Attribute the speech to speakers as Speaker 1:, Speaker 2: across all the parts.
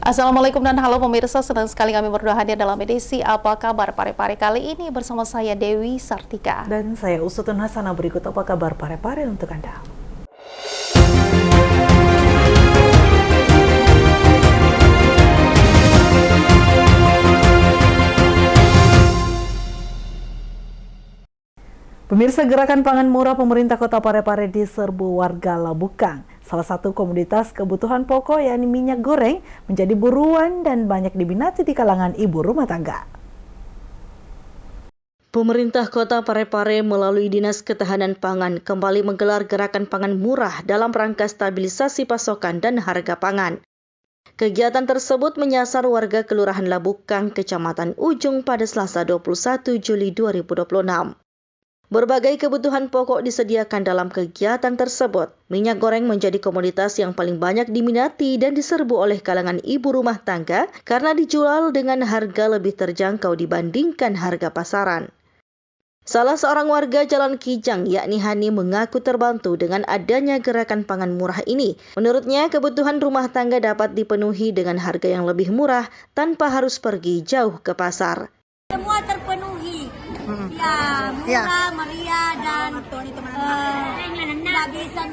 Speaker 1: Assalamualaikum dan halo pemirsa, senang sekali kami berdua hadir dalam edisi Apa Kabar Pare-Pare kali ini bersama saya Dewi Sartika.
Speaker 2: Dan saya Usutun Hasana, berikut apa kabar Pare-Pare untuk Anda. Pemirsa, gerakan pangan murah pemerintah Kota Pare-Pare diserbu warga Labukang. Salah satu komoditas kebutuhan pokok yakni minyak goreng menjadi buruan dan banyak diminati di kalangan ibu rumah tangga.
Speaker 3: Pemerintah Kota Pare-Pare melalui Dinas Ketahanan Pangan kembali menggelar gerakan pangan murah dalam rangka stabilisasi pasokan dan harga pangan. Kegiatan tersebut menyasar warga Kelurahan Labukang, Kecamatan Ujung pada Selasa 21 Juli 2026. Berbagai kebutuhan pokok disediakan dalam kegiatan tersebut. Minyak goreng menjadi komoditas yang paling banyak diminati dan diserbu oleh kalangan ibu rumah tangga karena dijual dengan harga lebih terjangkau dibandingkan harga pasaran. Salah seorang warga Jalan Kijang, yakni Hani, mengaku terbantu dengan adanya gerakan pangan murah ini. Menurutnya, kebutuhan rumah tangga dapat dipenuhi dengan harga yang lebih murah tanpa harus pergi jauh ke pasar.
Speaker 4: Semua terpenuhi, ya murah, meriah, dan tidak bisa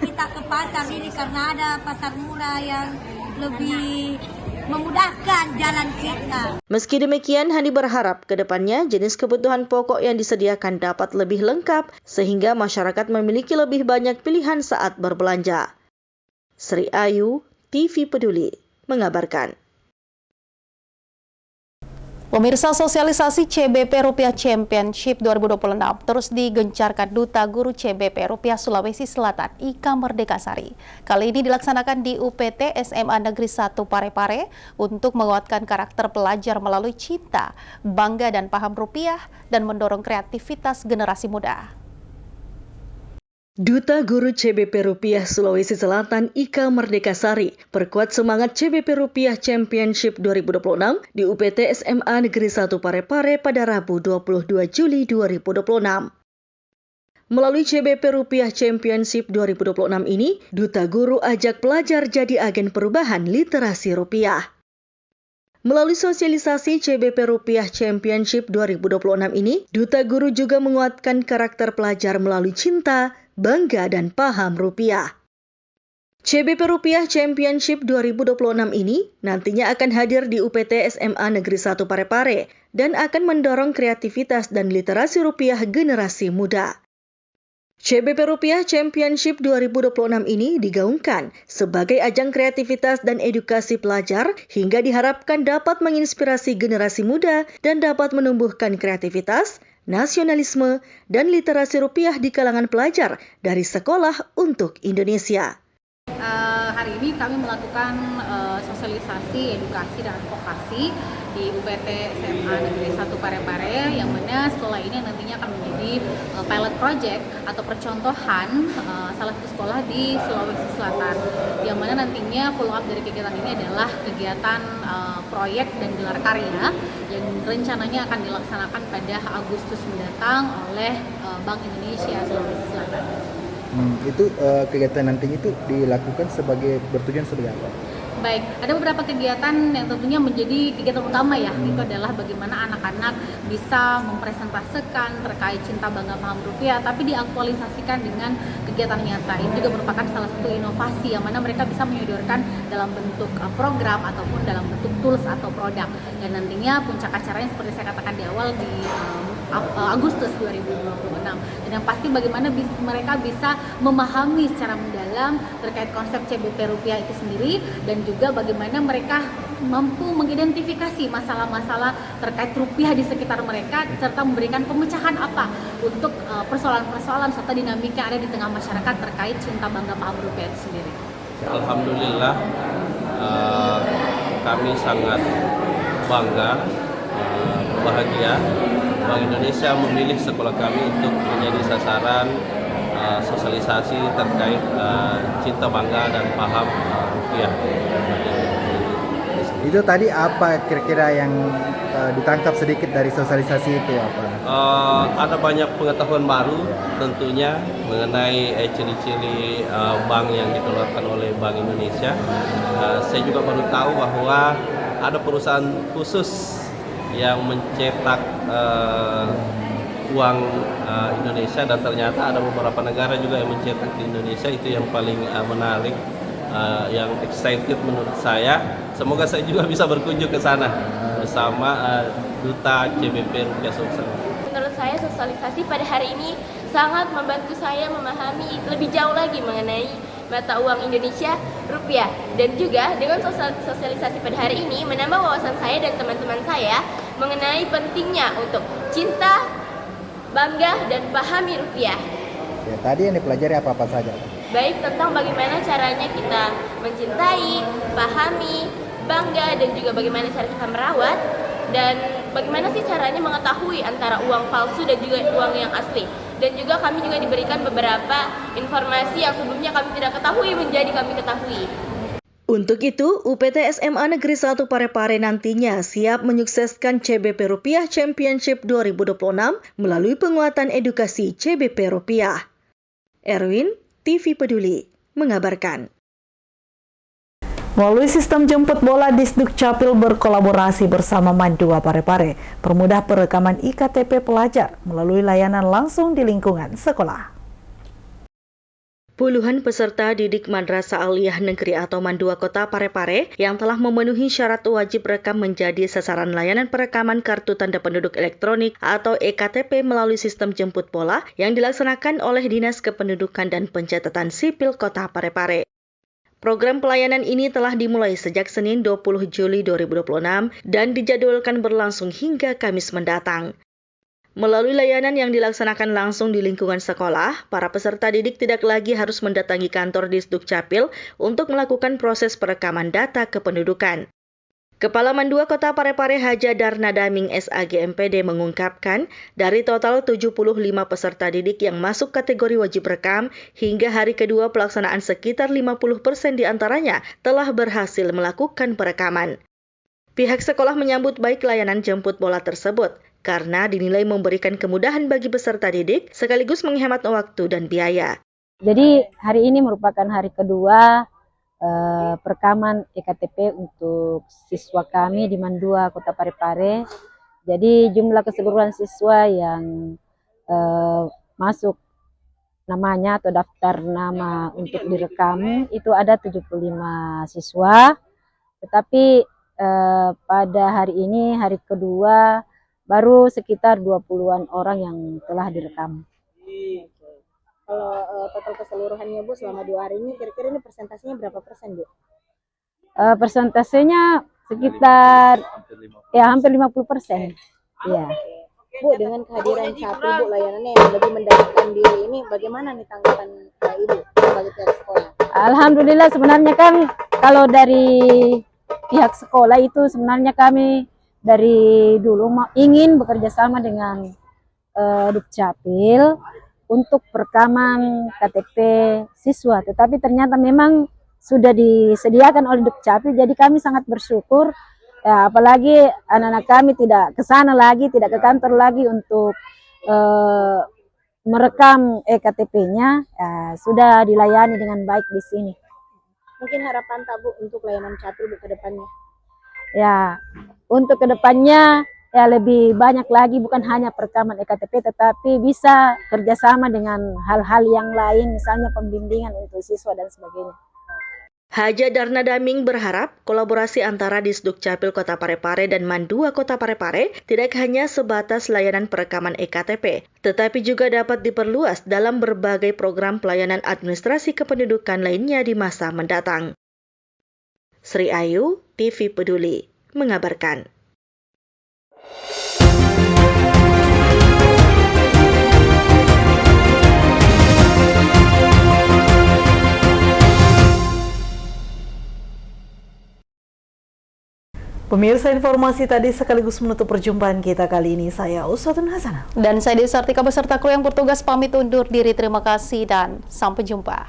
Speaker 4: kita ke pasar ini karena ada pasar murah yang lebih memudahkan jalan kita.
Speaker 3: Meski demikian, Hani berharap ke depannya jenis kebutuhan pokok yang disediakan dapat lebih lengkap sehingga masyarakat memiliki lebih banyak pilihan saat berbelanja. Sri Ayu, TV Peduli, mengabarkan.
Speaker 1: Pemirsa, sosialisasi CBP Rupiah Championship 2026 terus digencarkan Duta Guru CBP Rupiah Sulawesi Selatan, Ika Merdekasari. Kali ini dilaksanakan di UPT SMA Negeri 1 Pare-Pare untuk menguatkan karakter pelajar melalui cinta, bangga dan paham rupiah dan mendorong kreativitas generasi muda.
Speaker 3: Duta Guru CBP Rupiah Sulawesi Selatan Ika Merdekasari perkuat semangat CBP Rupiah Championship 2026 di UPT SMA Negeri 1 Pare-Pare pada Rabu 22 Juli 2026. Melalui CBP Rupiah Championship 2026 ini, Duta Guru ajak pelajar jadi agen perubahan literasi rupiah. Melalui sosialisasi CBP Rupiah Championship 2026 ini, Duta Guru juga menguatkan karakter pelajar melalui cinta, bangga dan paham rupiah. CBP Rupiah Championship 2026 ini nantinya akan hadir di UPT SMA Negeri 1 Pare-Pare dan akan mendorong kreativitas dan literasi rupiah generasi muda. CBP Rupiah Championship 2026 ini digaungkan sebagai ajang kreativitas dan edukasi pelajar hingga diharapkan dapat menginspirasi generasi muda dan dapat menumbuhkan kreativitas, nasionalisme, dan literasi rupiah di kalangan pelajar dari sekolah untuk Indonesia.
Speaker 5: Hari ini kami melakukan sosialisasi, edukasi, dan advokasi di UPT SMA Negeri 1 Pare-Pare, yang mana sekolah ini nantinya akan menjadi pilot project atau percontohan salah satu sekolah di Sulawesi Selatan, yang mana nantinya follow up dari kegiatan ini adalah kegiatan proyek dan gelar karya yang rencananya akan dilaksanakan pada Agustus mendatang oleh Bank Indonesia Sulawesi Selatan.
Speaker 6: Itu kegiatan nantinya itu dilakukan bertujuan sebagai apa?
Speaker 5: Baik, ada beberapa kegiatan yang tentunya menjadi kegiatan utama ya, itu adalah bagaimana anak-anak bisa mempresentasikan terkait cinta bangga paham rupiah, tapi diaktualisasikan dengan kegiatan nyata. Ini juga merupakan salah satu inovasi yang mana mereka bisa menyodorkan dalam bentuk program ataupun dalam bentuk tools atau produk. Dan nantinya puncak acaranya seperti saya katakan di awal di Agustus 2026. Dan yang pasti bagaimana mereka bisa memahami secara mendalam terkait konsep CBP rupiah itu sendiri, dan juga bagaimana mereka mampu mengidentifikasi masalah-masalah terkait rupiah di sekitar mereka, serta memberikan pemecahan apa untuk persoalan-persoalan serta dinamika ada di tengah masyarakat terkait cinta bangga paham rupiah itu sendiri.
Speaker 7: Alhamdulillah, kami sangat bangga, bahagia Bank Indonesia memilih sekolah kami untuk menjadi sasaran sosialisasi terkait cinta bangga dan paham rupiah.
Speaker 6: Itu tadi apa kira-kira yang ditangkap sedikit dari sosialisasi itu apa?
Speaker 7: Ada banyak pengetahuan baru tentunya mengenai ciri-ciri bank yang dikeluarkan oleh Bank Indonesia. Saya juga baru tahu bahwa ada perusahaan khusus yang mencetak uang Indonesia, dan ternyata ada beberapa negara juga yang mencetak di Indonesia. Itu yang paling menarik, yang excited menurut saya. Semoga saya juga bisa berkunjung ke sana bersama Duta CBP Rupiah Sulsel.
Speaker 8: Menurut saya sosialisasi pada hari ini sangat membantu saya memahami lebih jauh lagi mengenai mata uang Indonesia, rupiah. Dan juga dengan sosialisasi pada hari ini menambah wawasan saya dan teman-teman saya mengenai pentingnya untuk cinta, bangga, dan pahami rupiah.
Speaker 6: Ya, tadi yang dipelajari apa-apa saja?
Speaker 8: Baik tentang bagaimana caranya kita mencintai, pahami, bangga, dan juga bagaimana cara kita merawat, dan bagaimana sih caranya mengetahui antara uang palsu dan juga uang yang asli. Dan juga kami juga diberikan beberapa informasi yang sebelumnya kami tidak ketahui menjadi kami ketahui.
Speaker 3: Untuk itu, UPT SMA Negeri 1 Parepare nantinya siap menyukseskan CBP Rupiah Championship 2026 melalui penguatan edukasi CBP Rupiah. Erwin, TV Peduli, mengabarkan.
Speaker 2: Melalui sistem jemput bola, Disduk Capil berkolaborasi bersama Mandua Parepare, permudah perekaman IKTP pelajar melalui layanan langsung di lingkungan sekolah.
Speaker 3: Puluhan peserta didik Madrasah Aliyah Negeri atau Mandua Kota Parepare yang telah memenuhi syarat wajib rekam menjadi sasaran layanan perekaman kartu tanda penduduk elektronik atau EKTP melalui sistem jemput bola yang dilaksanakan oleh Dinas Kependudukan dan Pencatatan Sipil Kota Parepare. Program pelayanan ini telah dimulai sejak Senin 20 Juli 2026 dan dijadwalkan berlangsung hingga Kamis mendatang. Melalui layanan yang dilaksanakan langsung di lingkungan sekolah, para peserta didik tidak lagi harus mendatangi kantor Disduk Capil untuk melakukan proses perekaman data kependudukan. Kepala Mandua Kota Parepare Haja Darna Daming SAG MPD mengungkapkan, dari total 75 peserta didik yang masuk kategori wajib rekam, hingga hari kedua pelaksanaan sekitar 50% diantaranya telah berhasil melakukan perekaman. Pihak sekolah menyambut baik layanan jemput bola tersebut, karena dinilai memberikan kemudahan bagi peserta didik sekaligus menghemat waktu dan biaya.
Speaker 9: Jadi hari ini merupakan hari kedua perekaman EKTP untuk siswa kami di Mandua Kota Parepare. Jadi jumlah keseluruhan siswa yang masuk namanya atau daftar nama untuk direkam itu ada 75 siswa. Tetapi pada hari ini, hari kedua, baru sekitar 20-an orang yang telah direkam.
Speaker 10: Kalau total keseluruhannya Bu selama 2 hari ini, kira-kira ini persentasenya berapa persen Bu?
Speaker 9: Persentasenya sekitar hampir 50%. Ya.
Speaker 10: Bu, dengan kehadiran Capil Bu, layanannya yang lebih mendekatkan diri ini, bagaimana nih tanggapan Ibu sebagai pihak sekolah?
Speaker 9: Alhamdulillah, sebenarnya kan kalau dari pihak sekolah itu sebenarnya kami dari dulu ingin bekerja sama dengan Dukcapil untuk perekaman KTP siswa, tetapi ternyata memang sudah disediakan oleh Dukcapil, jadi kami sangat bersyukur. Ya, apalagi anak-anak kami tidak ke sana lagi, tidak ke kantor lagi untuk merekam EKTP-nya, ya, sudah dilayani dengan baik di sini.
Speaker 10: Mungkin harapan tak Bu untuk layanan Capil Bu ke depannya?
Speaker 9: Ya, untuk ke depannya ya lebih banyak lagi, bukan hanya perekaman EKTP, tetapi bisa kerjasama dengan hal-hal yang lain, misalnya pembimbingan untuk siswa dan sebagainya.
Speaker 3: Haja Darna Daming berharap kolaborasi antara Disduk Capil Kota Parepare dan Mandua Kota Parepare tidak hanya sebatas layanan perekaman EKTP, tetapi juga dapat diperluas dalam berbagai program pelayanan administrasi kependudukan lainnya di masa mendatang. Sri Ayu, TV Peduli, mengabarkan.
Speaker 2: Pemirsa, informasi tadi sekaligus menutup perjumpaan kita kali ini. Saya Uswatun Hasanah.
Speaker 1: Dan saya Desartika beserta kru yang bertugas pamit undur diri. Terima kasih dan sampai jumpa.